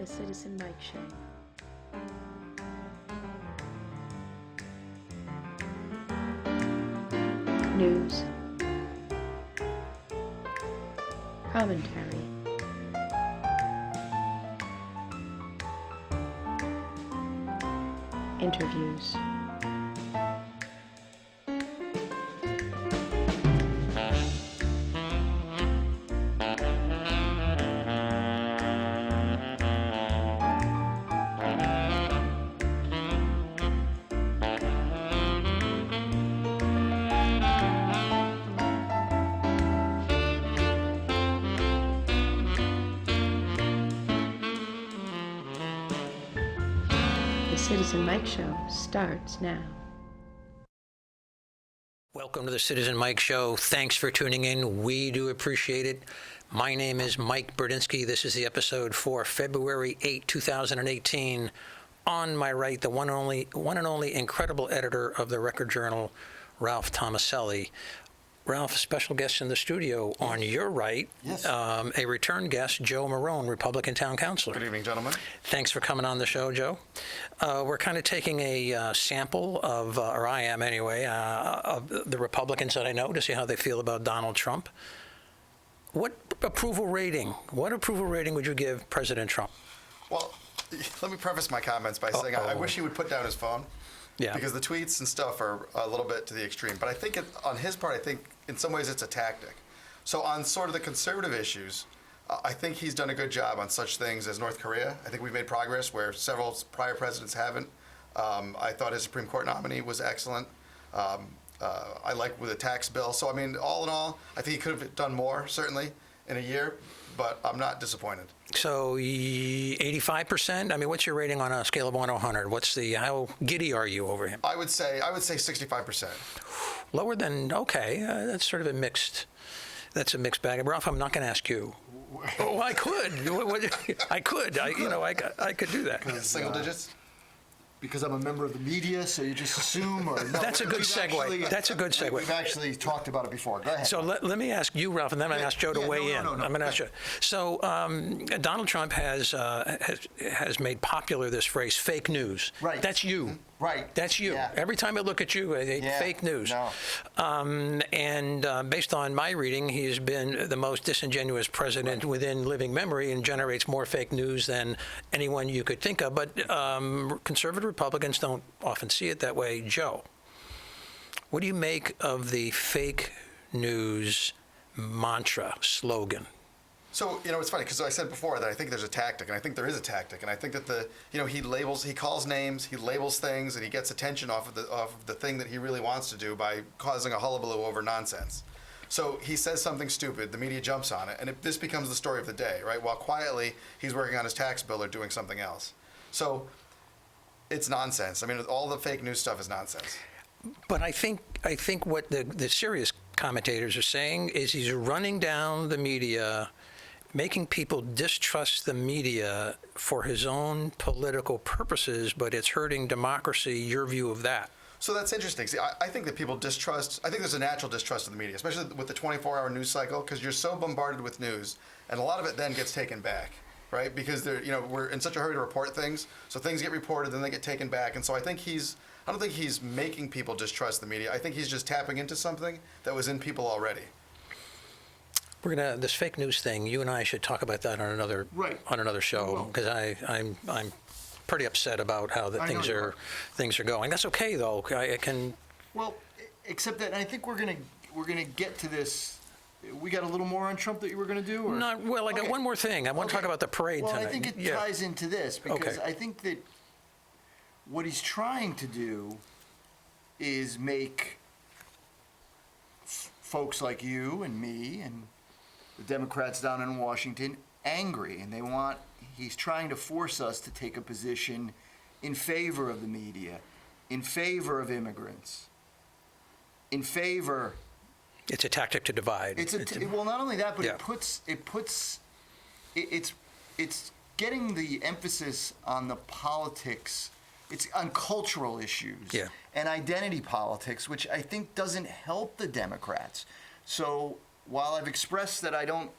Citizen Mike Show. News, commentary, interviews. Citizen Mike Show starts now. Welcome to the Citizen Mike Show. Thanks for tuning in. We do appreciate it. My name is Mike Burdinsky. This is the episode for February 8, 2018. On my right, the one and only incredible editor of the Record Journal, Ralph Tomaselli. Ralph, a special guest in the studio. On your right, yes. A return guest, Joe Marrone, Republican Town Councilor. Good evening, gentlemen. Thanks for coming on the show, Joe. We're kind of taking a sample of, or I am anyway, of the Republicans that I know to see how they feel about Donald Trump. What approval rating would you give President Trump? Well, let me preface my comments by saying I wish he would put down his phone. Yeah. Because the tweets and stuff are a little bit to the extreme. But I think on his part, I think in some ways it's a tactic. So on sort of the conservative issues, I think he's done a good job on such things as North Korea. I think we've made progress where several prior presidents haven't. I thought his Supreme Court nominee was excellent. I like with the tax bill. So, I mean, all in all, I think he could have done more, certainly, in a year. But I'm not disappointed. So 85%? I mean, what's your rating on a scale of 1 to 100? How giddy are you over him? I would say 65%. Lower than, okay. That's sort of a mixed bag. Ralph, I'm not going to ask you. Oh, I could. I could. I could do that. Single digits? Because I'm a member of the media, so you just assume? Or no, That's a good segue. That's a good segue. We've actually talked about it before. Go ahead. So let me ask you, Ralph, and then I'm going to ask Joe to weigh in. No. I'm going to ask you. So Donald Trump has made popular this phrase, fake news. Right. That's you. Right. That's you. Yeah. Every time I look at you, fake news. No. And based on my reading, he has been the most disingenuous president within living memory and generates more fake news than anyone you could think of. But conservative Republicans don't often see it that way. Joe, what do you make of the fake news mantra, slogan? So, it's funny because I said before that I think there's a tactic, and I think there is a tactic, and I think that he calls names, he labels things, and he gets attention off of the thing that he really wants to do by causing a hullabaloo over nonsense. So he says something stupid, the media jumps on it, and this becomes the story of the day, right? While quietly he's working on his tax bill or doing something else. So it's nonsense. I mean, all the fake news stuff is nonsense. But I think what the serious commentators are saying is he's running down the media, making people distrust the media for his own political purposes, but it's hurting democracy. Your view of that? So that's interesting. See, I think that people distrust, I think there's a natural distrust of the media, especially with the 24-hour news cycle, because you're so bombarded with news, and a lot of it then gets taken back, right? Because we're in such a hurry to report things, so things get reported, then they get taken back, and so I don't think he's making people distrust the media. I think he's just tapping into something that was in people already. This fake news thing, you and I should talk about that on another show, because I'm pretty upset about how things are going. That's okay though. Well, except that I think we're gonna get to this. We got a little more on Trump that you were gonna do, or not? Well, I got one more thing. I want to talk about the parade tonight. Well, I think it ties into this because I think that what he's trying to do is make folks like you and me and the Democrats down in Washington angry, and he's trying to force us to take a position in favor of the media, in favor of immigrants, in favor. It's a tactic to divide. Well, not only that, but it's getting the emphasis on the politics. It's on cultural issues and identity politics, which I think doesn't help the Democrats. So while I've expressed that I don't,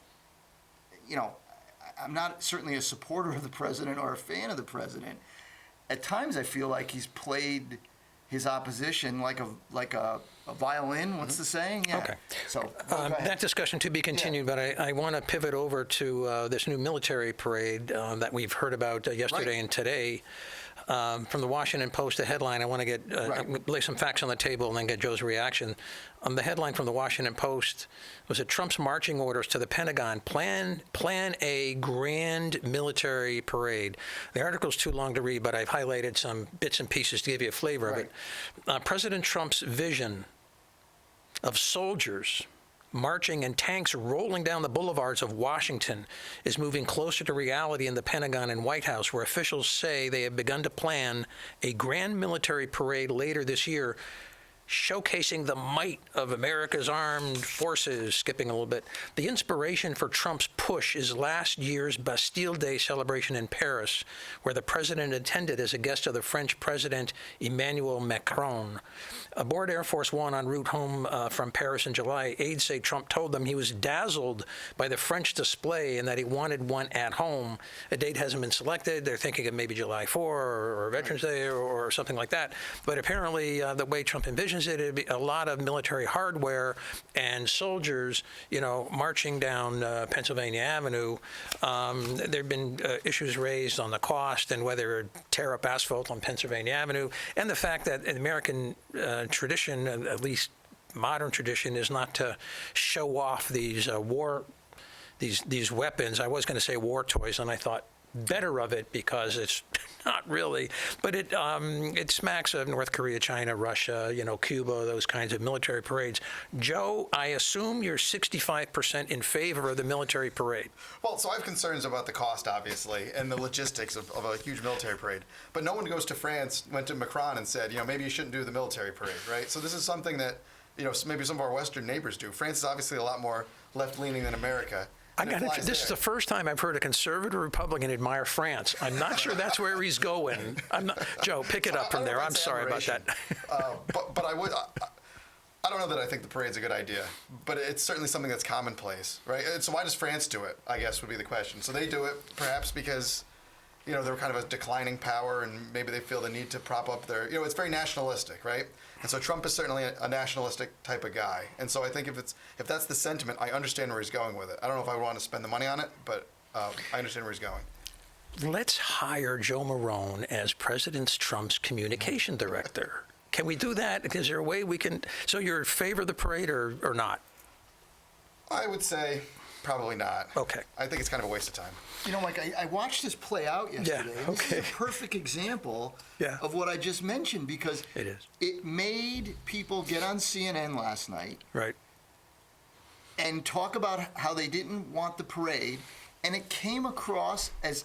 I'm not certainly a supporter of the president or a fan of the president. At times, I feel like he's played his opposition like a violin. What's the saying? Yeah. Okay. So go ahead. That discussion to be continued, but I want to pivot over to this new military parade that we've heard about yesterday and today. From the Washington Post, the headline, I want to get lay some facts on the table and then get Joe's reaction. The headline from the Washington Post was that Trump's marching orders to the Pentagon plan a grand military parade. The article's too long to read, but I've highlighted some bits and pieces to give you a flavor of it. President Trump's vision of soldiers marching and tanks rolling down the boulevards of Washington is moving closer to reality in the Pentagon and White House, where officials say they have begun to plan a grand military parade later this year, showcasing the might of America's armed forces. Skipping a little bit. The inspiration for Trump's push is last year's Bastille Day celebration in Paris, where the president attended as a guest of the French President Emmanuel Macron. Aboard Air Force One en route home from Paris in July, aides say Trump told them he was dazzled by the French display and that he wanted one at home. A date hasn't been selected. They're thinking of maybe July 4 or Veterans Day or something like that. But apparently, the way Trump envisions it, it'd be a lot of military hardware and soldiers, marching down Pennsylvania Avenue. There have been issues raised on the cost and whether tear up asphalt on Pennsylvania Avenue, and the fact that an American tradition, at least modern tradition, is not to show off these these weapons. I was going to say war toys, and I thought better of it because it's not really, but it smacks of North Korea, China, Russia, Cuba, those kinds of military parades. Joe, I assume you're 65% in favor of the military parade. Well, so I have concerns about the cost, obviously, and the logistics of a huge military parade. But no one goes to France, went to Macron and said, maybe you shouldn't do the military parade, right? So this is something that, maybe some of our Western neighbors do. France is obviously a lot more left-leaning than America. This is the first time I've heard a conservative Republican admire France. I'm not sure that's where he's going. Joe, pick it up from there. I'm sorry about that. But I don't know that I think the parade's a good idea, but it's certainly something that's commonplace, right? And so why does France do it, I guess, would be the question. So they do it perhaps because, they're kind of a declining power and maybe they feel the need to prop up their, it's very nationalistic, right? And so Trump is certainly a nationalistic type of guy. And so I think if that's the sentiment, I understand where he's going with it. I don't know if I would want to spend the money on it, but I understand where he's going. Let's hire Joe Marrone as President Trump's communication director. Can we do that? Is there a way we can? So you're in favor of the parade or not? I would say probably not. Okay. I think it's kind of a waste of time. Mike, I watched this play out yesterday. Yeah, okay. This is a perfect example of what I just mentioned because it made people get on CNN last night and talk about how they didn't want the parade, and it came across as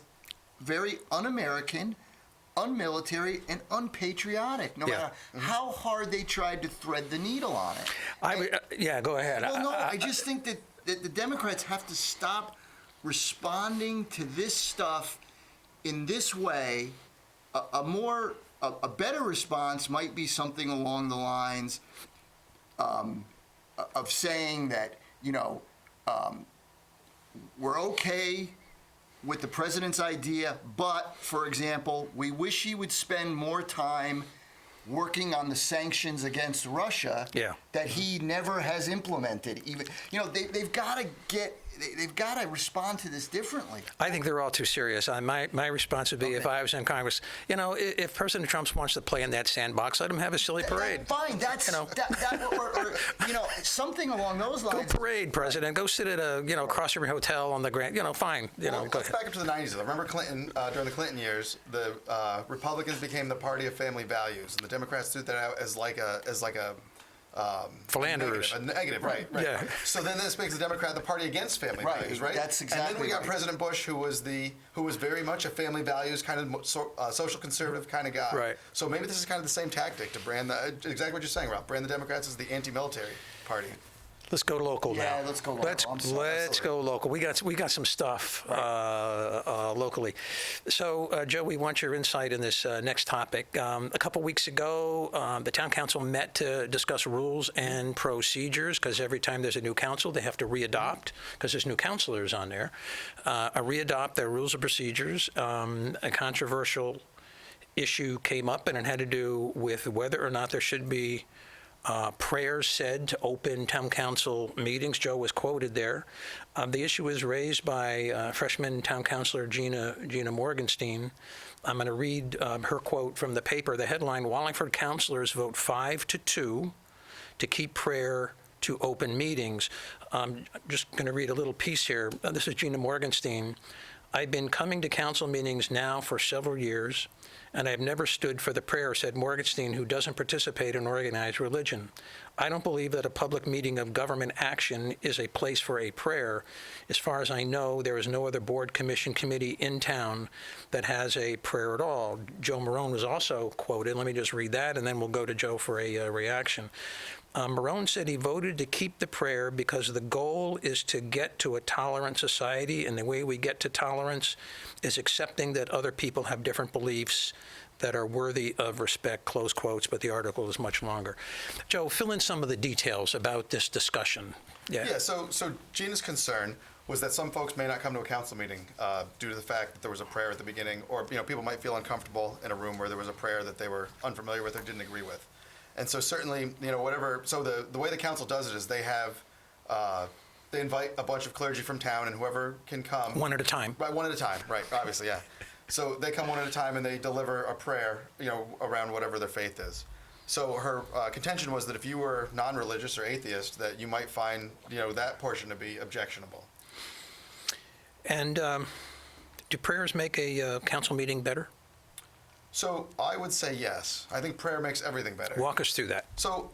very un-American, unmilitary, and unpatriotic, no matter how hard they tried to thread the needle on it. Go ahead. Well, I just think that the Democrats have to stop responding to this stuff in this way. A better response might be something along the lines of saying that we're okay with the president's idea, but for example, we wish he would spend more time working on the sanctions against Russia that he never has implemented. Even they've got to respond to this differently. I think they're all too serious. My response would be, if I was in Congress, if President Trump wants to play in that sandbox, let him have a silly parade. Fine, that's something along those lines. Go parade, President. Go sit at a cross-river hotel on the Grand. Fine. Let's back up to the 90s. Though. Remember Clinton during the Clinton years, the Republicans became the party of family values, and the Democrats threw that out as like a philanderers. A negative, right. Yeah. So then this makes the Democrat the party against family values, right? That's exactly. And then we got President Bush, who was very much a family values kind of social conservative kind of guy. Right. So maybe this is kind of the same tactic to brand exactly what you're saying, Rob. Brand the Democrats as the anti-military party. Let's go local now. Yeah, let's go local. I'm sorry. Let's go local. We got some stuff locally. So, Joe, we want your insight in this next topic. A couple weeks ago, the town council met to discuss rules and procedures, because every time there's a new council, they have to readopt, because there's new councilors on there, readopt their rules and procedures. A controversial issue came up, and it had to do with whether or not there should be prayers said to open town council meetings. Joe was quoted there. The issue was raised by freshman town councilor Gina Morgenstein. I'm going to read her quote from the paper. The headline: Wallingford councilors vote 5-2 to keep prayer to open meetings. I'm just going to read a little piece here. This is Gina Morgenstein. I've been coming to council meetings now for several years, and I've never stood for the prayer, said Morgenstein, who doesn't participate in organized religion. I don't believe that a public meeting of government action is a place for a prayer. As far as I know, there is no other board, commission, committee in town that has a prayer at all. Joe Marrone was also quoted. Let me just read that, and then we'll go to Joe for a reaction. Marrone said he voted to keep the prayer because the goal is to get to a tolerant society, and the way we get to tolerance is accepting that other people have different beliefs that are worthy of respect, close quotes, but the article is much longer. Joe, fill in some of the details about this discussion. Yeah, so Gina's concern was that some folks may not come to a council meeting due to the fact that there was a prayer at the beginning, or people might feel uncomfortable in a room where there was a prayer that they were unfamiliar with or didn't agree with. And so certainly, whatever, so the way the council does it is they invite a bunch of clergy from town, and whoever can come. One at a time. Right, one at a time, right, obviously, yeah. So they come one at a time and they deliver a prayer, around whatever their faith is. So her contention was that if you were non-religious or atheist, that you might find, that portion to be objectionable. And do prayers make a council meeting better? So I would say yes. I think prayer makes everything better. Walk us through that. So,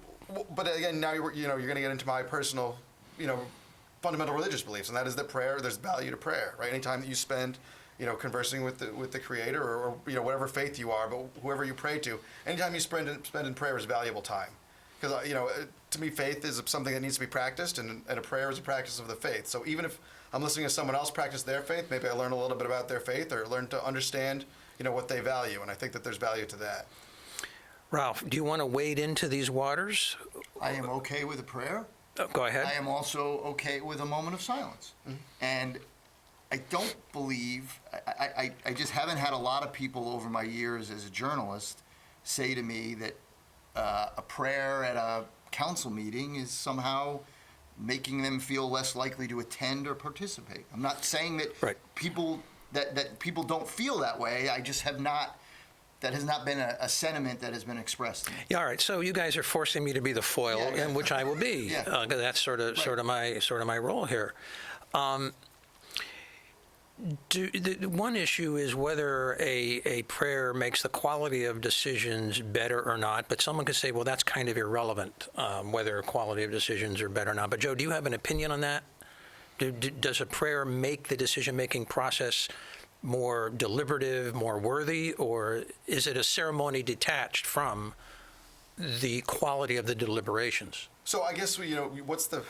but again, now you're going to get into my personal, fundamental religious beliefs, and that is that there's value to prayer, right? Anytime that you spend, conversing with the Creator or whatever faith you are, but whoever you pray to, anytime you spend in prayer is valuable time, because to me faith is something that needs to be practiced, and a prayer is a practice of the faith. So even if I'm listening to someone else practice their faith, maybe I learn a little bit about their faith or learn to understand what they value, and I think that there's value to that. Ralph, do you want to wade into these waters? I am okay with a prayer. Go ahead. I am also okay with a moment of silence. Mm-hmm. And I don't believe, I just haven't had a lot of people over my years as a journalist say to me that a prayer at a council meeting is somehow making them feel less likely to attend or participate. I'm not saying that right. people don't feel that way. I just have not. That has not been a sentiment that has been expressed to me. Yeah, all right. So you guys are forcing me to be the foil, yeah. in which I will be. Yeah. 'Cause that's sort of my role here. One issue is whether a prayer makes the quality of decisions better or not. But someone could say, well, that's kind of irrelevant, whether quality of decisions are better or not. But Joe, do you have an opinion on that? Does a prayer make the decision-making process more deliberative, more worthy, or is it a ceremony detached from the quality of the deliberations? So I guess what's the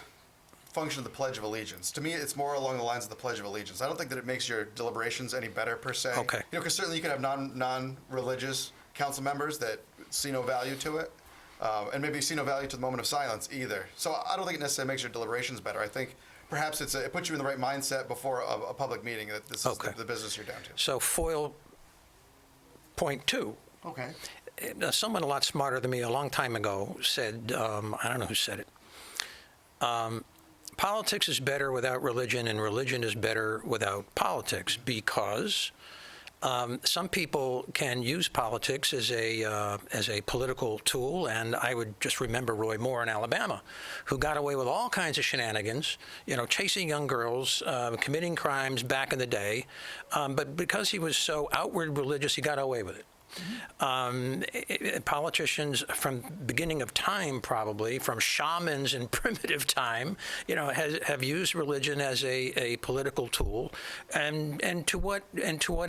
function of the Pledge of Allegiance? To me, it's more along the lines of the Pledge of Allegiance. I don't think that it makes your deliberations any better per se. Okay. Because certainly you can have non-religious council members that see no value to it, and maybe see no value to the moment of silence either. So I don't think it necessarily makes your deliberations better. I think perhaps it puts you in the right mindset before a public meeting that this is the business you're down to. So foil point 2. Okay. Someone a lot smarter than me a long time ago said, I don't know who said it, politics is better without religion, and religion is better without politics, because some people can use politics as a political tool, and I would just remember Roy Moore in Alabama, who got away with all kinds of shenanigans, chasing young girls, committing crimes back in the day, but because he was so outward religious, he got away with it. Politicians from beginning of time, probably from shamans in primitive time, have used religion as a political tool, and to what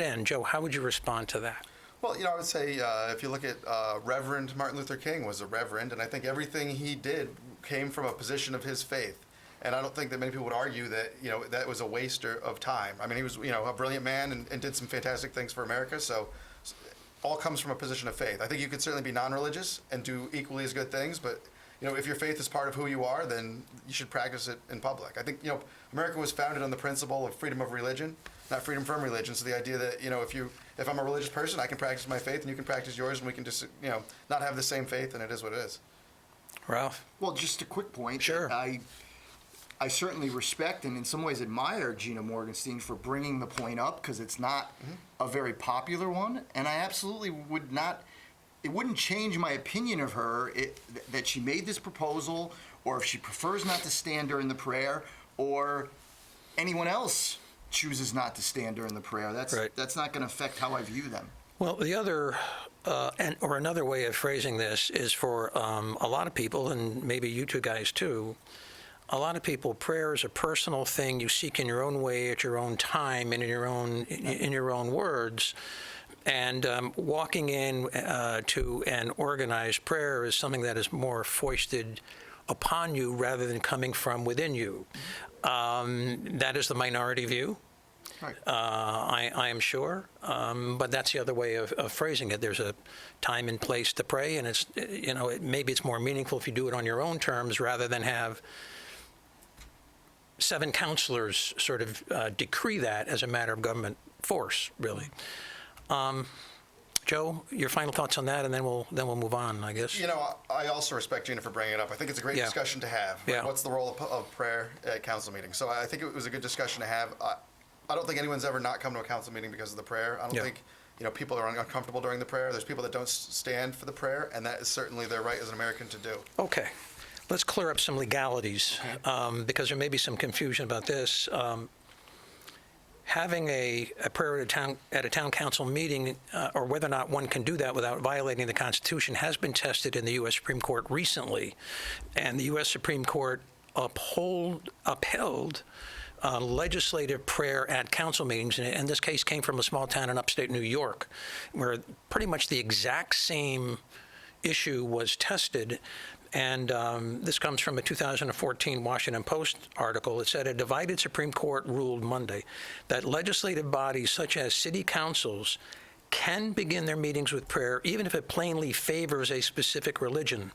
end, Joe? How would you respond to that? Well, I would say if you look at Reverend Martin Luther King was a reverend, and I think everything he did came from a position of his faith. And I don't think that many people would argue that, that was a waster of time. I mean, he was, a brilliant man and did some fantastic things for America. So all comes from a position of faith. I think you could certainly be non-religious and do equally as good things, but if your faith is part of who you are, then you should practice it in public. I think, America was founded on the principle of freedom of religion, not freedom from religion. So the idea that, if I'm a religious person, I can practice my faith and you can practice yours, and we can just, not have the same faith, and it is what it is. Ralph? Well, just a quick point. Sure. I certainly respect and in some ways admire Gina Morgenstein for bringing the point up, because it's not a very popular one, and I absolutely would not. It wouldn't change my opinion of her that she made this proposal, or if she prefers not to stand during the prayer, or anyone else chooses not to stand during the prayer. That's not going to affect how I view them. Well, the other, or another way of phrasing this is for a lot of people, and maybe you two guys too, a lot of people, prayer is a personal thing you seek in your own way, at your own time, and in your own words. And walking in to an organized prayer is something that is more foisted upon you rather than coming from within you. That is the minority view. Right. I am sure, but that's the other way of phrasing it. There's a time and place to pray, and it's maybe it's more meaningful if you do it on your own terms rather than have 7 counselors sort of decree that as a matter of government force, really. Joe, your final thoughts on that, and then we'll move on, I guess. I also respect Gina for bringing it up. I think it's a great discussion to have. Yeah. What's the role of prayer at council meetings? So I think it was a good discussion to have. I don't think anyone's ever not come to a council meeting because of the prayer. I don't think people are uncomfortable during the prayer. There's people that don't stand for the prayer, and that is certainly their right as an American to do. Okay. Let's clear up some legalities, because there may be some confusion about this. Having a prayer at a town council meeting, or whether or not one can do that without violating the Constitution, has been tested in the U.S. Supreme Court recently, and the U.S. Supreme Court upheld legislative prayer at council meetings, and this case came from a small town in upstate New York, where pretty much the exact same issue was tested. And this comes from a 2014 Washington Post article. It said a divided Supreme Court ruled Monday that legislative bodies such as city councils can begin their meetings with prayer even if it plainly favors a specific religion.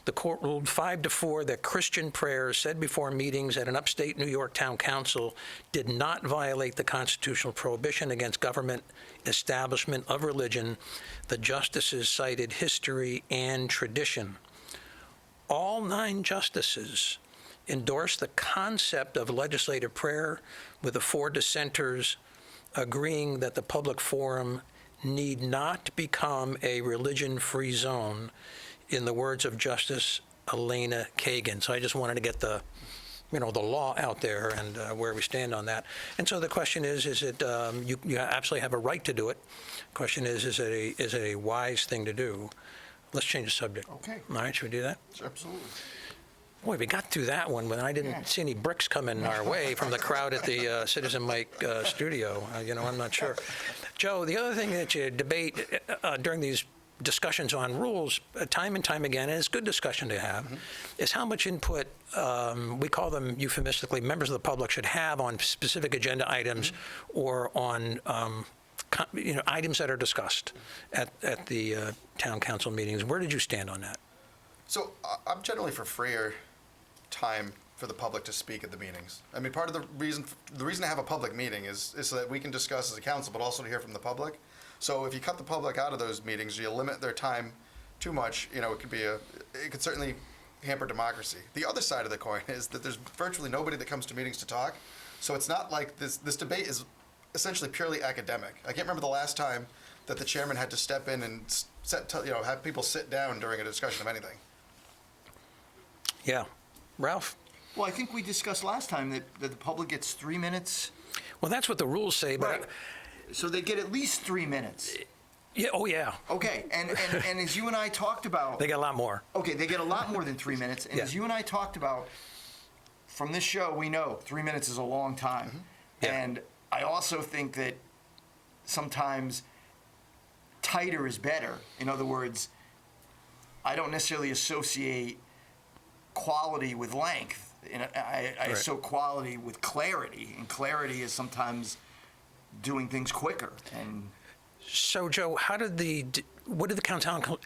The court ruled 5-4 that Christian prayers said before meetings at an upstate New York town council did not violate the constitutional prohibition against government establishment of religion. The justices cited history and tradition. All 9 justices endorsed the concept of legislative prayer, with the 4 dissenters agreeing that the public forum need not become a religion-free zone, in the words of Justice Elena Kagan. So I just wanted to get the law out there and where we stand on that. And so the question is it you absolutely have a right to do it. The question is it a wise thing to do? Let's change the subject. Okay. All right, should we do that? Sure. Absolutely. Boy, we got through that one when I didn't see any bricks coming our way from the crowd at the Citizen Mike studio. I'm not sure. Joe, the other thing that you debate during these discussions on rules, time and time again, and it's good discussion to have, is how much input, we call them euphemistically, members of the public should have on specific agenda items or on items that are discussed at the town council meetings. Where did you stand on that? So I'm generally for freer time for the public to speak at the meetings. I mean, part of the reason to have a public meeting is so that we can discuss as a council, but also to hear from the public. So if you cut the public out of those meetings, you limit their time too much. It could certainly hamper democracy. The other side of the coin is that there's virtually nobody that comes to meetings to talk. So it's not like this debate is essentially purely academic. I can't remember the last time that the chairman had to step in and have people sit down during a discussion of anything. Yeah. Ralph? Well, I think we discussed last time that the public gets 3 minutes. Well, that's what the rules say, but... Right. So they get at least 3 minutes. Yeah, oh yeah. Okay, and as you and I talked about... They get a lot more. Okay, they get a lot more than 3 minutes. And as you and I talked about, from this show, we know 3 minutes is a long time. Yeah. And I also think that sometimes tighter is better. In other words, I don't necessarily associate quality with length. And I Right. associate quality with clarity, and clarity is sometimes doing things quicker. And So, Joe, what did the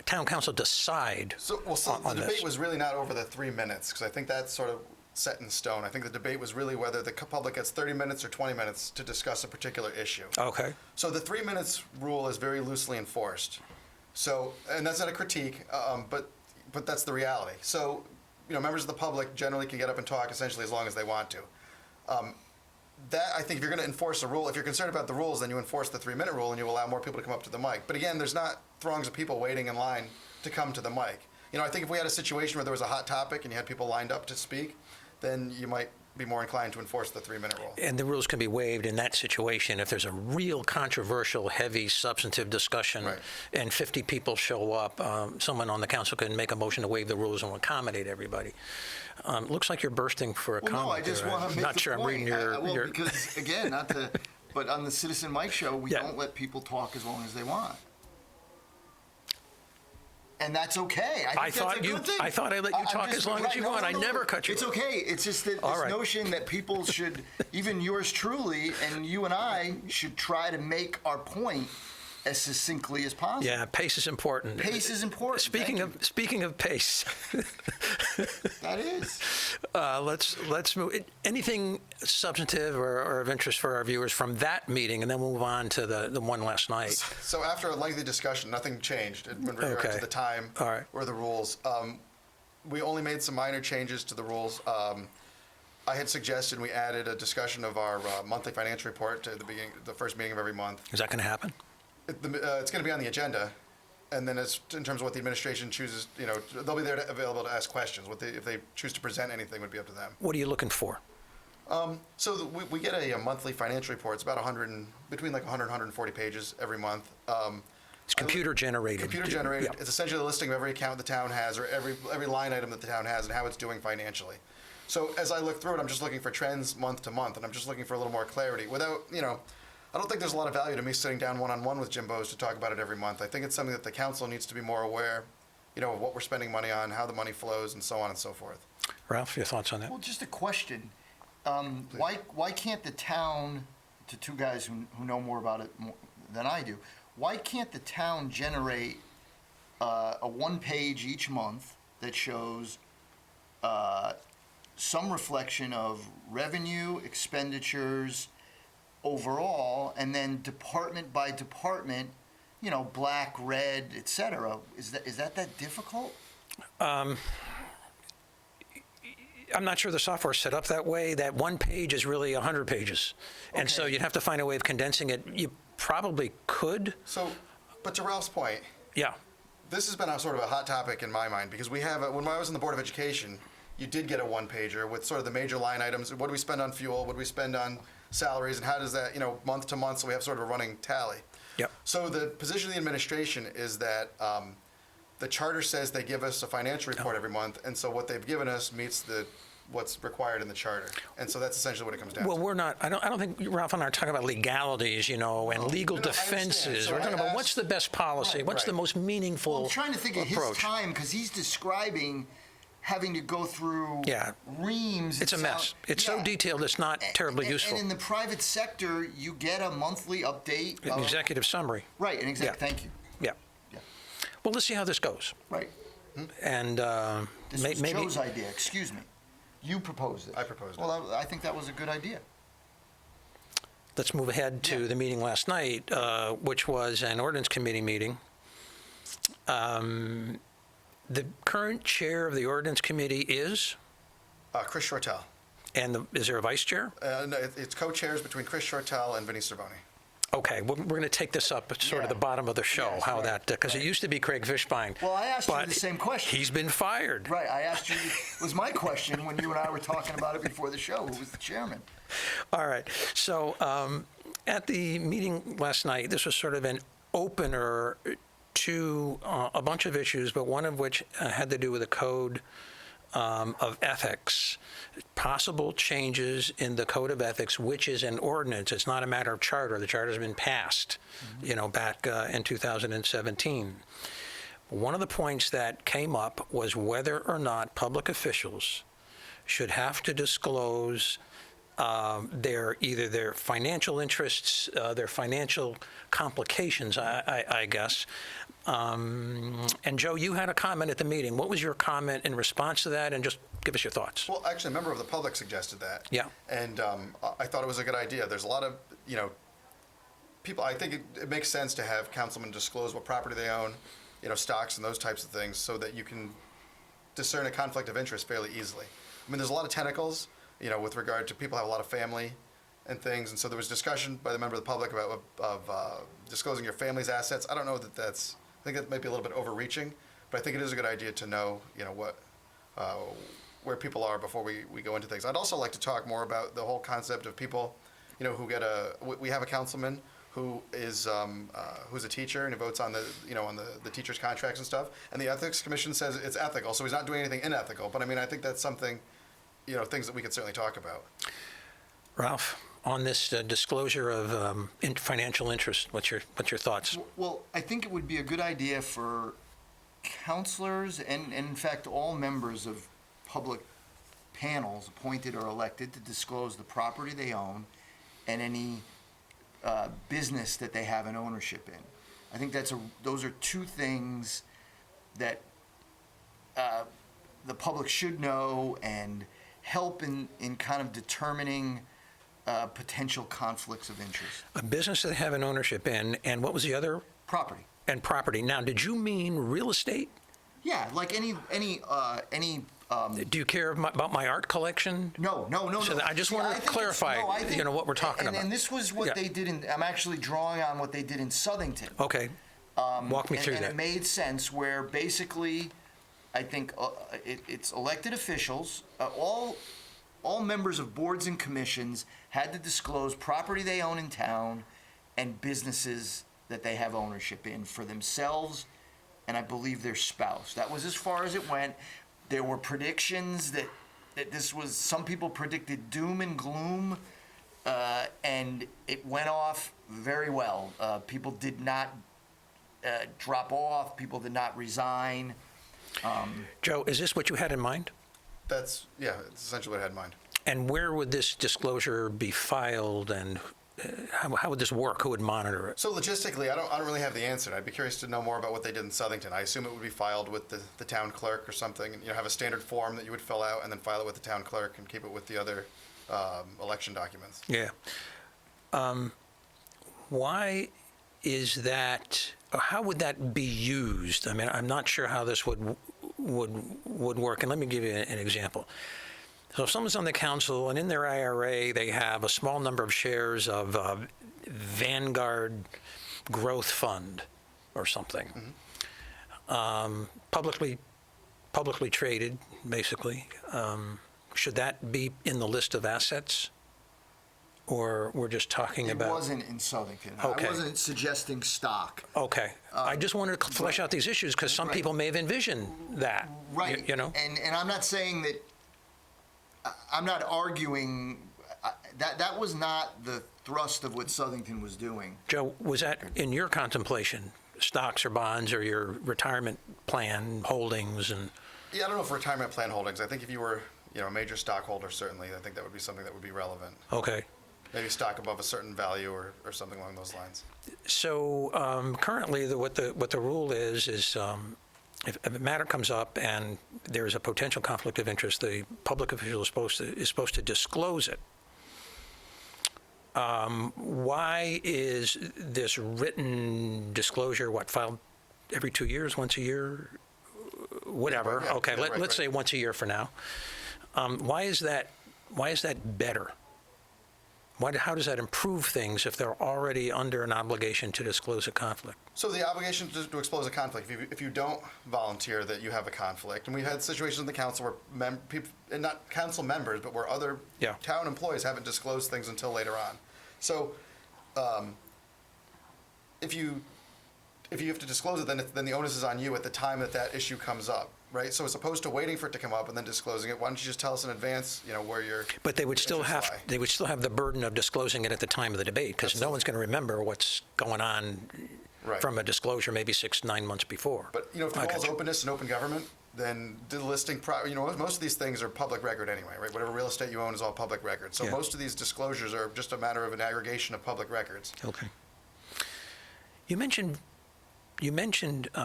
town council decide So on the this? debate was really not over the 3 minutes, because I think that's sort of set in stone. I think the debate was really whether the public gets 30 minutes or 20 minutes to discuss a particular issue. Okay. So the 3 minutes rule is very loosely enforced. So, and that's not a critique, but that's the reality. So, members of the public generally can get up and talk essentially as long as they want to. That, I think, if you're going to enforce a rule, if you're concerned about the rules, then you enforce the 3-minute rule and you allow more people to come up to the mic. But again, there's not throngs of people waiting in line to come to the mic. I think if we had a situation where there was a hot topic and you had people lined up to speak, then you might be more inclined to enforce the 3-minute rule. And the rules can be waived in that situation if there's a real controversial, heavy, substantive discussion, Right. and 50 people show up. Someone on the council can make a motion to waive the rules and accommodate everybody. Looks like you're bursting for a well, comment. no, I just there. want to I'm make not the sure point. I'm reading your. Because again, not to, but on the Citizen Mike show, we Yeah. don't let people talk as long as they want. And that's okay. I think that's a good thing. I thought I let you talk as long as you want. I never cut you It's off. okay. It's just that All this right. notion that people should, even yours truly, and you and I, should try to make our point as succinctly as possible. Yeah, pace is important. Pace is important. Speaking of pace, That is. let's move. Anything substantive or of interest for our viewers from that meeting, and then we'll move on to the one last night. So after a lengthy discussion, nothing changed in regard Okay. to the time All right. or the rules. We only made some minor changes to the rules. I had suggested we added a discussion of our monthly financial report to the first meeting of every month. Is that going to happen? It's going to be on the agenda, and then it's in terms of what the administration chooses. They'll be there available to ask questions. If they choose to present anything, would be up to them. What are you looking for? So we get a monthly financial report. It's about between like 100 and 140 pages every month. It's computer generated. Computer generated. Yeah. It's essentially a listing of every account the town has, or every line item that the town has, and how it's doing financially. So as I look through it, I'm just looking for trends month to month, and I'm just looking for a little more clarity. I don't think there's a lot of value to me sitting down one-on-one with Jim Bowes to talk about it every month. I think it's something that the council needs to be more aware, of what we're spending money on, how the money flows, and so on and so forth. Ralph, your thoughts on that? Well, just a question. Why can't the town, to two guys who know more about it than I do, why can't the town generate a one-page each month that shows some reflection of revenue, expenditures overall, and then department by department, black, red, et cetera? Is that difficult? I'm not sure the software's set up that way. That one page is really 100 pages. And so Okay. you'd have to find a way of condensing it. You probably could. So, but to Ralph's point, Yeah. this has been a sort of a hot topic in my mind, because when I was in the Board of Education, you did get a one-pager with sort of the major line items. What do we spend on fuel? What do we spend on salaries? And how does that, month to month, so we have sort of a running tally. Yep. So the position of the administration is that the charter says they give us a financial report every month, and so what they've given us meets what's required in the charter. And so that's essentially what it comes down Well, to. we're not, I don't think Ralph and I are talking about legalities, and legal No, I understand. defenses. So We're I talking about asked- what's the best policy, Right, what's the right. most meaningful Well, I'm trying to think of approach. his time, because he's describing having to go through Yeah. reams. It's a mess. It's so detailed, it's not terribly useful. And in the private sector, you get a monthly update. An executive summary. Right, an exec. Yeah. Thank you. Yeah. Yeah. Well, let's see how this goes. Right. And This was maybe. Joe's idea. Excuse me. You proposed it. I proposed it. Well, I think that was a good idea. Let's move ahead to Yeah. the meeting last night, which was an ordinance committee meeting. The current chair of the ordinance committee is, Chris Shortell. and is there a vice chair? No, it's co-chairs between Chris Shortell and Vinnie Cervoni. Okay, we're going to take this up at sort of Yeah. the bottom of the show, Yes, how right, that, because it used to be Craig Fishbein. Well, I asked you but the same question. He's been fired. Right. I asked you, was my question when you and I were talking about it before the show. Who was the chairman? All right. So at the meeting last night, this was sort of an opener to a bunch of issues, but one of which had to do with a code of ethics, possible changes in the code of ethics, which is an ordinance. It's not a matter of charter. The charter has been passed, back in 2017. One of the points that came up was whether or not public officials should have to disclose either their financial interests, their financial complications, I guess. And Joe, you had a comment at the meeting. What was your comment in response to that? And just give us your thoughts. Well, actually, a member of the public suggested that. Yeah. And I thought it was a good idea. There's a lot of, people, I think it makes sense to have councilmen disclose what property they own, stocks and those types of things, so that you can discern a conflict of interest fairly easily. I mean, there's a lot of tentacles, with regard to people have a lot of family and things. And so there was discussion by the member of the public about disclosing your family's assets. I don't know that I think that might be a little bit overreaching, but I think it is a good idea to know, where people are before we go into things. I'd also like to talk more about the whole concept of people, who get we have a councilman who is who's a teacher and he votes on the teachers' contracts and stuff, and the ethics commission says it's ethical, so he's not doing anything unethical. But I mean, I think that's something, things that we could certainly talk about. Ralph, on this disclosure of financial interest, what's your thoughts? Well, I think it would be a good idea for counselors and in fact all members of public panels appointed or elected to disclose the property they own and any business that they have an ownership in. I think those are two things that the public should know and help in kind of determining potential conflicts of interest. A business that they have an ownership in, and what was the other? Property. And property. Now, did you mean real estate? Yeah, like any. Do you care about my art collection? No. So I just want to clarify, what we're talking about. And this was what they did I'm actually drawing on what they did in Southington. Okay. Walk me through that. And it made sense where basically, I think it's elected officials, all members of boards and commissions had to disclose property they own in town and businesses that they have ownership in for themselves and I believe their spouse. That was as far as it went. There were predictions that this was, some people predicted doom and gloom, and it went off very well. People did not drop off. People did not resign. Joe, is this what you had in mind? It's essentially what I had in mind. And where would this disclosure be filed, and how would this work? Who would monitor it? So logistically, I don't really have the answer. I'd be curious to know more about what they did in Southington. I assume it would be filed with the town clerk or something, and have a standard form that you would fill out and then file it with the town clerk and keep it with the other election documents. Yeah. Why is that? How would that be used? I mean, I'm not sure how this would work. And let me give you an example. So if someone's on the council and in their IRA they have a small number of shares of Vanguard Growth Fund or something, publicly traded, basically, should that be in the list of assets? Or we're just talking about... It wasn't in Southington. Okay. I wasn't suggesting stock. Okay. I just wanted to flesh out these issues because some people may have envisioned that. Right. You know? And I'm not saying that... I'm not arguing... That was not the thrust of what Southington was doing. Joe, was that in your contemplation, stocks or bonds or your retirement plan holdings? And Yeah, I don't know if retirement plan holdings. I think if you were a major stockholder, certainly, I think that would be something that would be relevant. Okay. Maybe stock above a certain value or something along those lines. So currently, what the rule is if a matter comes up and there is a potential conflict of interest, the public official is supposed to disclose it. Why is this written disclosure filed every 2 years, once a year, whatever? Yeah, okay, yeah, let's say once a year for now. Why is that better? How does that improve things if they're already under an obligation to disclose a conflict? So the obligation to disclose a conflict, if you don't volunteer that you have a conflict, and we've had situations in the council where people, and not council members, but where other town employees haven't disclosed things until later on. So if if you have to disclose it, then the onus is on you at the time that issue comes up, right? So as opposed to waiting for it to come up and then disclosing it, why don't you just tell us in advance, where you're. But they would still have the burden of disclosing it at the time of the debate, because no one's going to remember what's going on Right. from a disclosure maybe 6-9 months before. But if the goal is openness and open government, then the listing, most of these things are public record anyway, right? Whatever real estate you own is all public record. So Yeah. most of these disclosures are just a matter of an aggregation of public records. Okay. You mentioned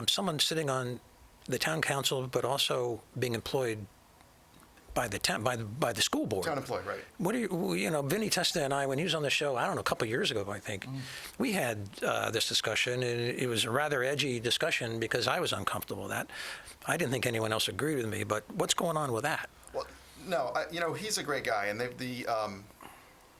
someone sitting on the town council, but also being employed by the town, by the school board. Town employed, right? What do you, Vinny Testa and I, when he was on the show, I don't know, a couple of years ago, I think, we had this discussion, and it was a rather edgy discussion because I was uncomfortable with that. I didn't think anyone else agreed with me, but what's going on with that? Well, no, he's a great guy, and the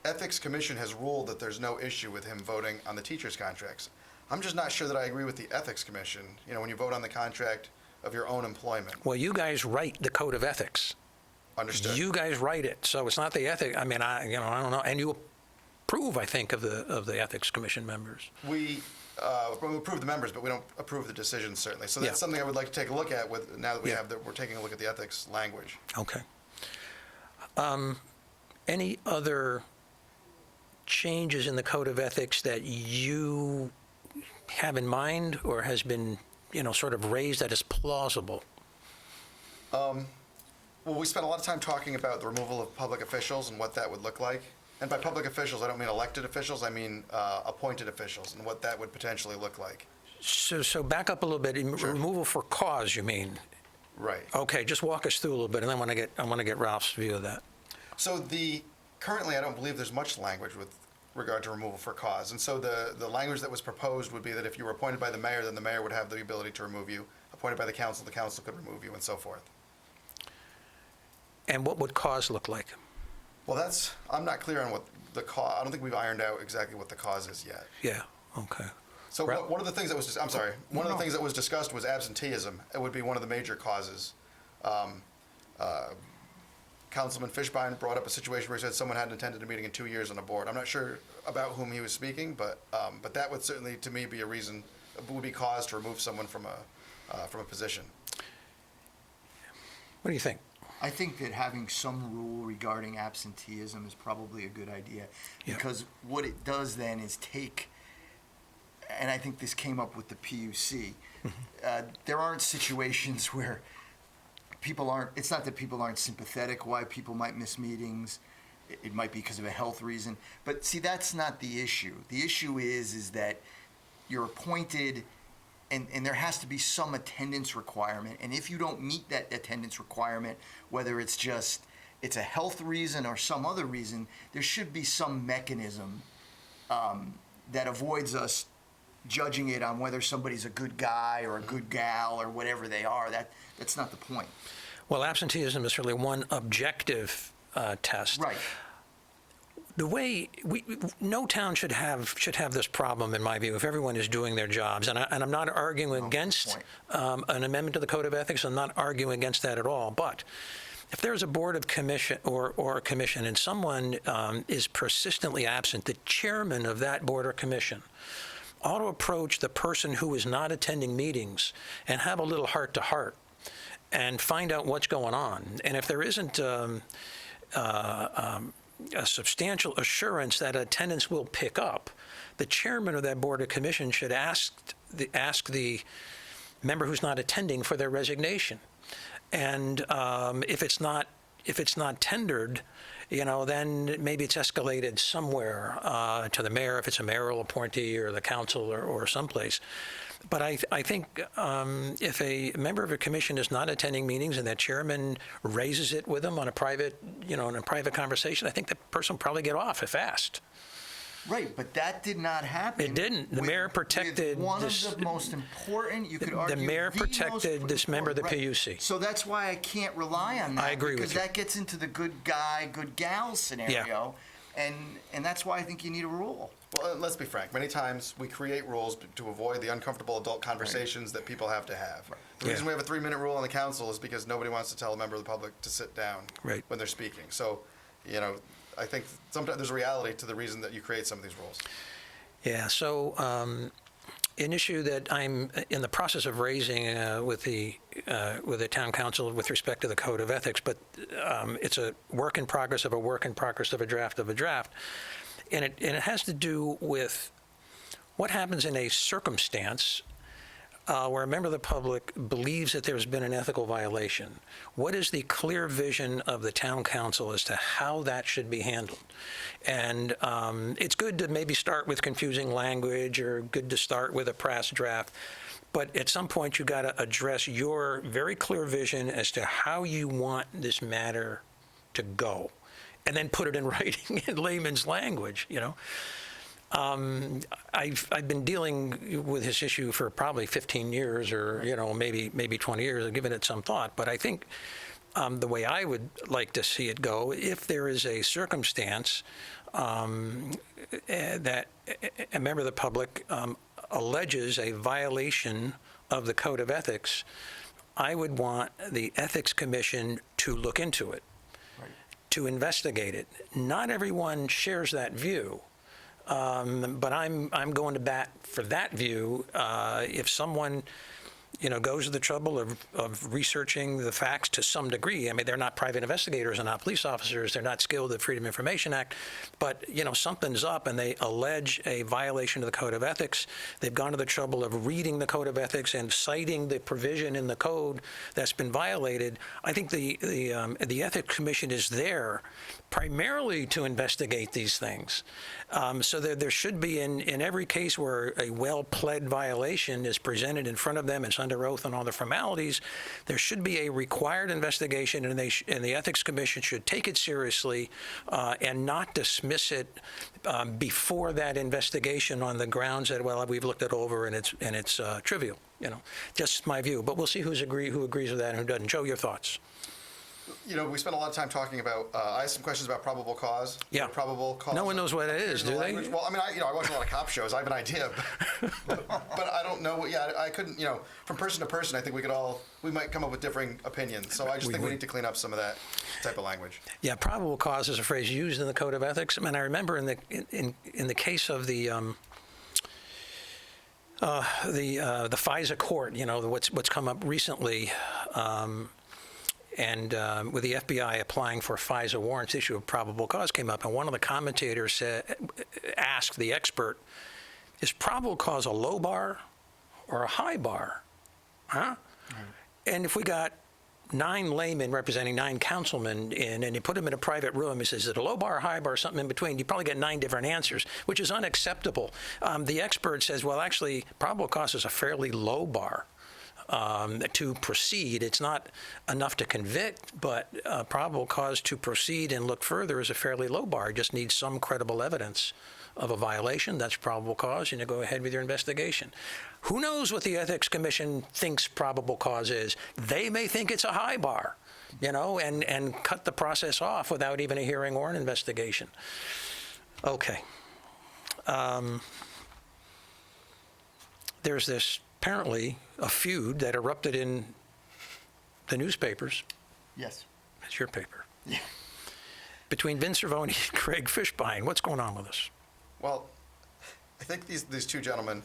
Ethics Commission has ruled that there's no issue with him voting on the teachers' contracts. I'm just not sure that I agree with the Ethics Commission, when you vote on the contract of your own employment. Well, you guys write the code of ethics. Understood. You guys write it, so it's not the ethic. I mean, I don't know, and you approve, I think, of the Ethics Commission members. We approve the members, but we don't approve the decisions, certainly. So that's Yeah. something I would like to take a look at now that Yeah. we're taking a look at the ethics language. Okay. Any other changes in the code of ethics that you have in mind, or has been, sort of raised that is plausible? Well, we spent a lot of time talking about the removal of public officials and what that would look like. And by public officials, I don't mean elected officials, I mean appointed officials, and what that would potentially look like. So back up a little bit. Sure. Removal for cause, you mean? Right. Okay, just walk us through a little bit, and then I want to get Ralph's view of that. So currently, I don't believe there's much language with regard to removal for cause. And so the language that was proposed would be that if you were appointed by the mayor, then the mayor would have the ability to remove you. Appointed by the council could remove you, and so forth. And what would cause look like? Well, I'm not clear on what the cause, I don't think we've ironed out exactly what the cause is yet. Yeah, okay. So Ralph? one of the things that was, I'm sorry, one of the things that was discussed was absenteeism. It would be one of the major causes. Councilman Fishbein brought up a situation where he said someone hadn't attended a meeting in 2 years on a board. I'm not sure about whom he was speaking, but that would certainly, to me, be a reason, would be cause to remove someone from a position. What do you think? I think that having some rule regarding absenteeism is probably a good idea, Yeah. because what it does then is and I think this came up with the PUC, there aren't situations where it's not that people aren't sympathetic why people might miss meetings. It might be because of a health reason. But see, that's not the issue. The issue is that you're appointed, and there has to be some attendance requirement. And if you don't meet that attendance requirement, whether it's a health reason or some other reason, there should be some mechanism that avoids us judging it on whether somebody's a good guy or a good gal or whatever they are. That's not the point. Well, absenteeism is certainly one objective test. Right. The way no town should have this problem, in my view, if everyone is doing their jobs. And I'm not arguing against an amendment to the Code of Ethics. I'm not arguing against that at all. But if there's a board of commission or a commission and someone is persistently absent, the chairman of that board or commission ought to approach the person who is not attending meetings and have a little heart-to-heart and find out what's going on. And if there isn't a substantial assurance that attendance will pick up, the chairman of that board or commission should ask the member who's not attending for their resignation. And if it's not tendered, then maybe it's escalated somewhere to the mayor if it's a mayoral appointee, or the council, or someplace. But I think if a member of a commission is not attending meetings and that chairman raises it with them on a private, in a private conversation, I think that person will probably get off if asked. Right, but that did not happen. It didn't. The mayor protected one this. of the most important, you could argue. The mayor protected this member of the right. PUC. So that's why I can't rely on that. I agree with because you. that gets into the good guy, good gal scenario, and that's why I think you need a rule. Well, let's be frank. Many times we create rules to avoid the uncomfortable adult conversations that people have to have. Right. The reason we have a 3-minute rule on the council is because nobody wants to tell a member of the public to sit down when they're speaking. So, I think sometimes there's a reality to the reason that you create some of these rules. Yeah, so an issue that I'm in the process of raising with the town council with respect to the code of ethics, but it's a work in progress of a work in progress of a draft, and it has to do with what happens in a circumstance where a member of the public believes that there's been an ethical violation. What is the clear vision of the town council as to how that should be handled? And it's good to maybe start with confusing language, or good to start with a press draft, but at some point you got to address your very clear vision as to how you want this matter to go, and then put it in writing in layman's language, you know. I've been dealing with this issue for probably 15 years, or maybe 20 years. I've given it some thought, but I think the way I would like to see it go, if there is a circumstance that a member of the public alleges a violation of the code of ethics, I would want the Ethics Commission to look into it, to investigate it. Not everyone shares that view. But I'm going to bat for that view. If someone, goes to the trouble of researching the facts to some degree, I mean, they're not private investigators and not police officers, they're not skilled at the Freedom of Information Act, but, something's up and they allege a violation of the Code of Ethics. They've gone to the trouble of reading the Code of Ethics and citing the provision in the code that's been violated. I think the Ethics Commission is there primarily to investigate these things. So there should be, in every case where a well-pled violation is presented in front of them, it's under oath and all the formalities, there should be a required investigation, and the Ethics Commission should take it seriously and not dismiss it before that investigation on the grounds that, well, we've looked it over and it's trivial. Just my view. But we'll see who agrees with that and who doesn't. Joe, your thoughts? We spent a lot of time talking about, I have some questions about probable cause. Yeah. Probable cause. No one knows what it is, do they? Well, I mean, I watch a lot of cop shows. I have an idea. But I don't know. Yeah, I couldn't, from person to person, I think we might come up with differing opinions. So I just think we need to clean up some of that type of language. Yeah, probable cause is a phrase used in the Code of Ethics. I mean, I remember in the case of the FISA court, what's come up recently, and with the FBI applying for FISA warrants, the issue of probable cause came up, and one of the commentators asked the expert, is probable cause a low bar or a high bar? Huh? Right. And if we got 9 laymen representing 9 councilmen in, and you put them in a private room, he says, is it a low bar, high bar, something in between? You probably get 9 different answers, which is unacceptable. The expert says, well, actually, probable cause is a fairly low bar to proceed. It's not enough to convict, but probable cause to proceed and look further is a fairly low bar. It just needs some credible evidence of a violation. That's probable cause, and you go ahead with your investigation. Who knows what the Ethics Commission thinks probable cause is? They may think it's a high bar, and cut the process off without even a hearing or an investigation. Okay. There's this apparently a feud that erupted in the newspapers. Yes. It's your paper. Yeah. Between Vince Cervoni and Craig Fishbein. What's going on with this? Well, I think these two gentlemen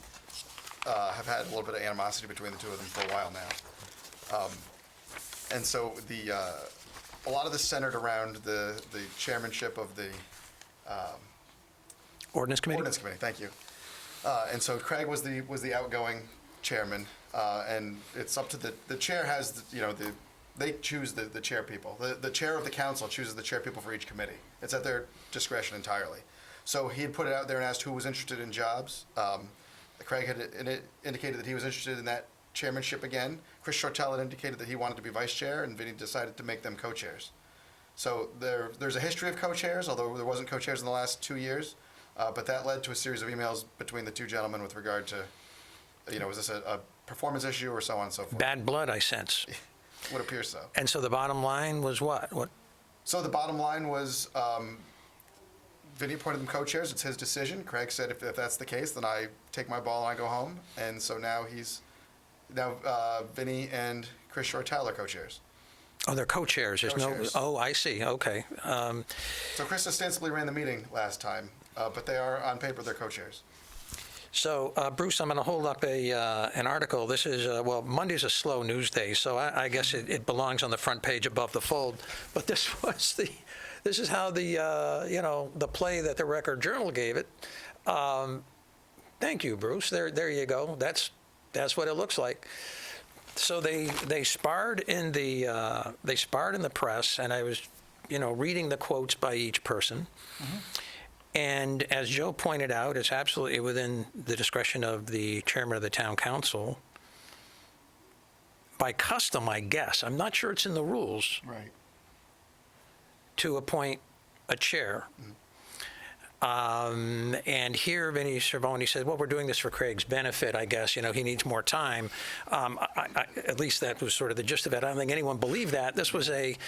have had a little bit of animosity between the two of them for a while now. And so a lot of this centered around the chairmanship of the Ordinance Committee? Ordinance Committee, thank you. And so Craig was the outgoing chairman, and it's up to the chair has, they choose the chair people. The chair of the council chooses the chair people for each committee. It's at their discretion entirely. So he had put it out there and asked who was interested in jobs. Craig had indicated that he was interested in that chairmanship again. Chris Shortell had indicated that he wanted to be vice chair, and Vinny decided to make them co-chairs. So there's a history of co-chairs, although there wasn't co-chairs in the last 2 years. But that led to a series of emails between the two gentlemen with regard to, was this a performance issue or so on and so forth? Bad blood, I sense. Would appear so. And so the bottom line was what? So the bottom line was Vinny appointed them co-chairs. It's his decision. Craig said, if that's the case, then I take my ball and I go home. And so now Vinny and Chris Shortell are co-chairs. Oh, they're co-chairs. There's co-chairs. Oh, I see. Okay. So Chris ostensibly ran the meeting last time, but they are, on paper, they're co-chairs. So, Bruce, I'm going to hold up an article. This is, Monday's a slow news day, so I guess it belongs on the front page above the fold. But this is how the play that the Record Journal gave it. Thank you, Bruce. There you go. That's what it looks like. So they sparred in the press, and I was, reading the quotes by each person. Mm-hmm. And as Joe pointed out, it's absolutely within the discretion of the chairman of the town council. By custom, I guess, I'm not sure it's in the rules, Right. to appoint a chair. Mm-hmm. And here, Vinnie Cervoni said, well, we're doing this for Craig's benefit, I guess. He needs more time. At least that was sort of the gist of it. I don't think anyone believed that. This was a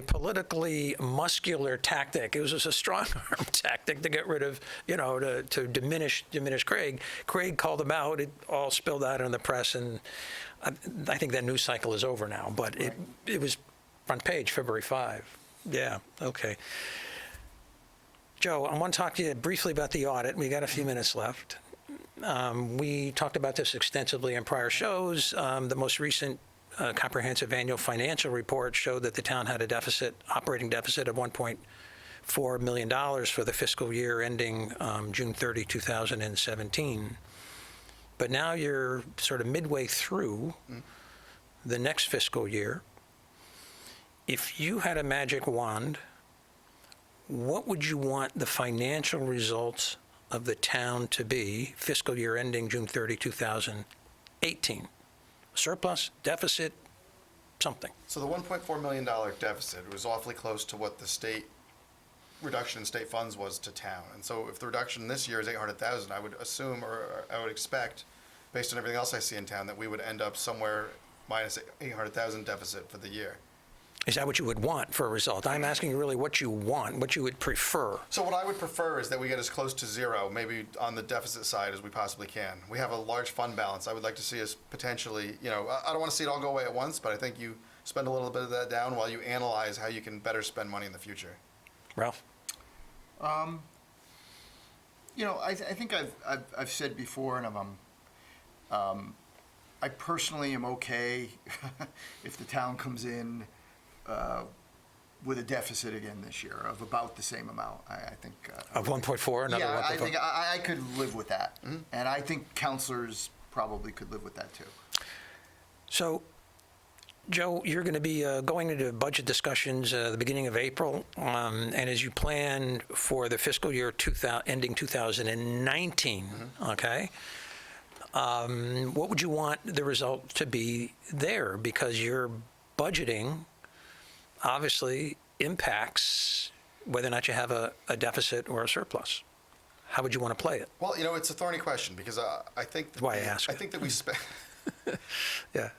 politically muscular tactic. It was just a strong-arm tactic to get rid of, to diminish Craig. Craig called him out. It all spilled out in the press, and I think that news cycle is over now. But Right. it was front page, February 5. Yeah, okay. Joe, I want to talk to you briefly about the audit. We got a few minutes left. We talked about this extensively in prior shows. The most recent comprehensive annual financial report showed that the town had a operating deficit of $1.4 million for the fiscal year ending June 30, 2017. But now you're sort of midway through the next fiscal year. If you had a magic wand, what would you want the financial results of the town to be fiscal year ending June 30, 2018? Surplus, deficit, something. So the $1.4 million deficit was awfully close to what the state reduction in state funds was to town. And so if the reduction this year is $800,000, I would assume, or I would expect, based on everything else I see in town, that we would end up somewhere minus $800,000 deficit for the year. Is that what you would want for a result? I'm asking you really what you want, what you would prefer. So what I would prefer is that we get as close to zero, maybe on the deficit side, as we possibly can. We have a large fund balance. I would like to see us potentially, I don't want to see it all go away at once, but I think you spend a little bit of that down while you analyze how you can better spend money in the future. Ralph? I think I've said before, and I personally am okay if the town comes in with a deficit again this year of about the same amount. I think Of 1.4, another 1.4? Yeah, I think I could live with that, and I think councilors probably could live with that too. So, Joe, you're going to be going into budget discussions the beginning of April, and as you plan for the fiscal year ending 2019, okay, what would you want the result to be there? Because your budgeting obviously impacts whether or not you have a deficit or a surplus. How would you want to play it? Well, it's a thorny question because I think that Why I ask I it. think that we spend. Yeah.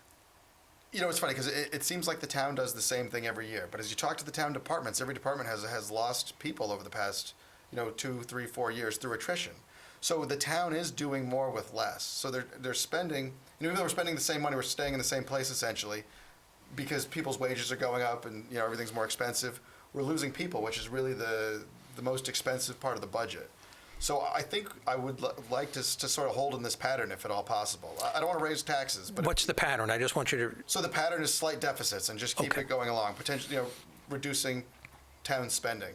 It's funny because it seems like the town does the same thing every year. But as you talk to the town departments, every department has lost people over the past 2, 3, 4 years through attrition. So the town is doing more with less. So they're spending. Even though we're spending the same money, we're staying in the same place essentially, because people's wages are going up and everything's more expensive. We're losing people, which is really the most expensive part of the budget. So I think I would like to sort of hold in this pattern if at all possible. I don't want to raise taxes, but What's the pattern? I just want you to... So the pattern is slight deficits and just keep Okay. it going along, potentially reducing town spending.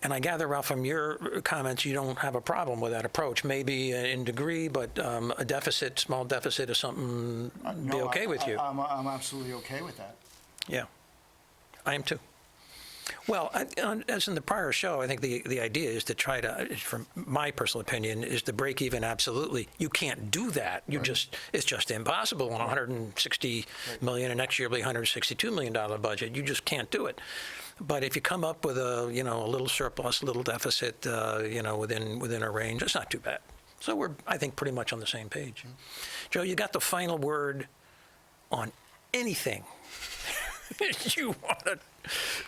And I gather, Ralph, from your comments, you don't have a problem with that approach. Maybe in degree, but a deficit, small deficit is something be okay with you. I'm absolutely okay with that. Yeah, I am too. Well, as in the prior show, I think the idea is to try to, from my personal opinion, is to break even absolutely. You can't do that. It's just impossible on a $160 million, and next year will be $162 million budget. You just can't do it. But if you come up with a little surplus, a little deficit, within a range, it's not too bad. So we're, I think, pretty much on the same page. Joe, you got the final word on anything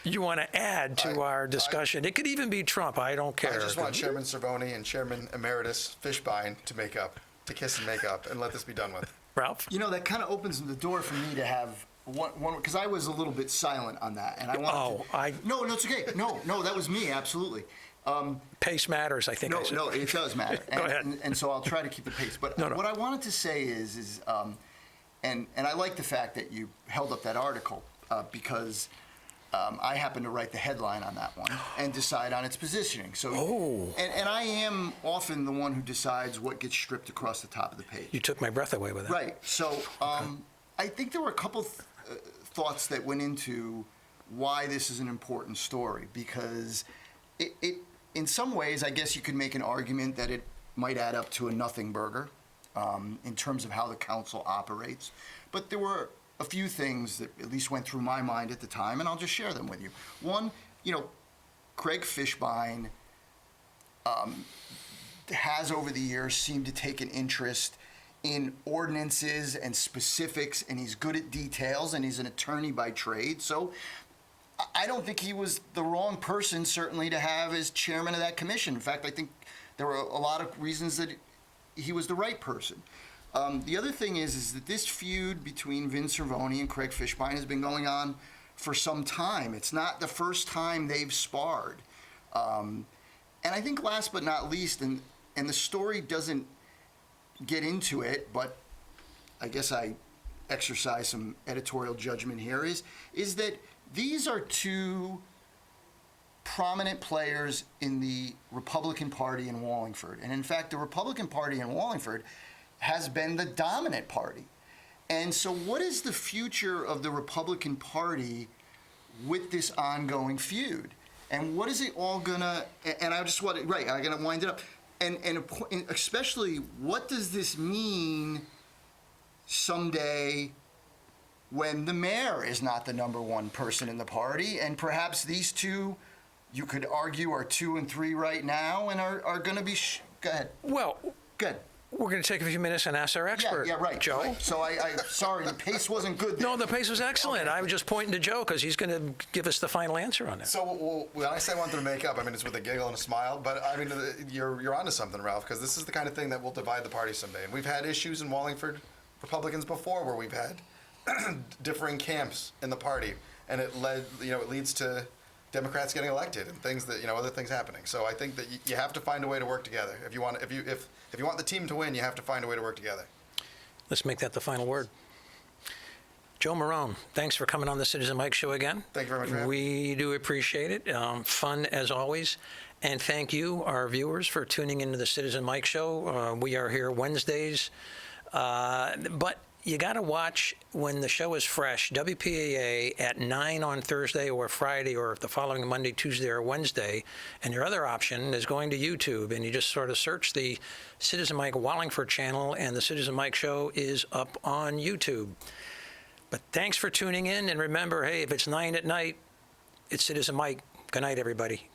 you want to add to our discussion. It could even be Trump. I don't care. I just want Chairman Cervoni and Chairman Emeritus Fishbein to kiss and make up, and let this be done with. Ralph? That kind of opens the door for me to have one because I was a little bit silent on that, and I wanted No, it's okay. No, that was me, absolutely. Pace matters, I think. No, I said. no, it does matter. Go ahead. And so I'll try to keep the pace. But No. what I wanted to say is and I like the fact that you held up that article because I happen to write the headline on that one and decide on its positioning. So, and I am often the one who decides what gets stripped across the top of the page. You took my breath away with that. Right. So I think there were a couple thoughts that went into why this is an important story because it in some ways, I guess you could make an argument that it might add up to a nothing burger in terms of how the council operates. But there were a few things that at least went through my mind at the time, and I'll just share them with you. One, Craig Fishbein has over the years seemed to take an interest in ordinances and specifics, and he's good at details, and he's an attorney by trade. So I don't think he was the wrong person, certainly, to have as chairman of that commission. In fact, I think there were a lot of reasons that he was the right person. The other thing is that this feud between Vince Marrone and Craig Fishbein has been going on for some time. It's not the first time they've sparred. And I think last but not least, and the story doesn't get into it, but I guess I exercise some editorial judgment here, is that these are two prominent players in the Republican Party in Wallingford. And in fact, the Republican Party in Wallingford has been the dominant party. And so what is the future of the Republican Party with this ongoing feud? And what is it all gonna, and I just want to, right, I'm gonna wind it up. And especially, what does this mean someday when the mayor is not the number one person in the party, and perhaps these two, you could argue, are 2 and 3 right now, and are going to be. Go ahead. Well, good. We're going to take a few minutes and ask our expert. Yeah, right, Joe. Right. So I sorry, the pace wasn't good there. No, the pace was excellent. Okay. I was just pointing to Joe because he's going to give us the final answer on it. So when I say one thing to make up, I mean it's with a giggle and a smile. But I mean you're onto something, Ralph, because this is the kind of thing that will divide the party someday. And we've had issues in Wallingford Republicans before where we've had differing camps in the party, and it leads to Democrats getting elected and things that other things happening. So I think that you have to find a way to work together. If you want the team to win, you have to find a way to work together. Let's make that the final word. Joe Marrone, thanks for coming on the Citizen Mike Show again. Thank you very much for having me. We do appreciate it. Fun as always. And thank you, our viewers, for tuning into the Citizen Mike Show. We are here Wednesdays. But you got to watch when the show is fresh, WPAA at 9 on Thursday or Friday or the following Monday, Tuesday, or Wednesday. And your other option is going to YouTube, and you just sort of search the Citizen Mike Wallingford channel, and the Citizen Mike Show is up on YouTube. But thanks for tuning in, and remember, hey, if it's 9 at night, it's Citizen Mike. Good night, everybody.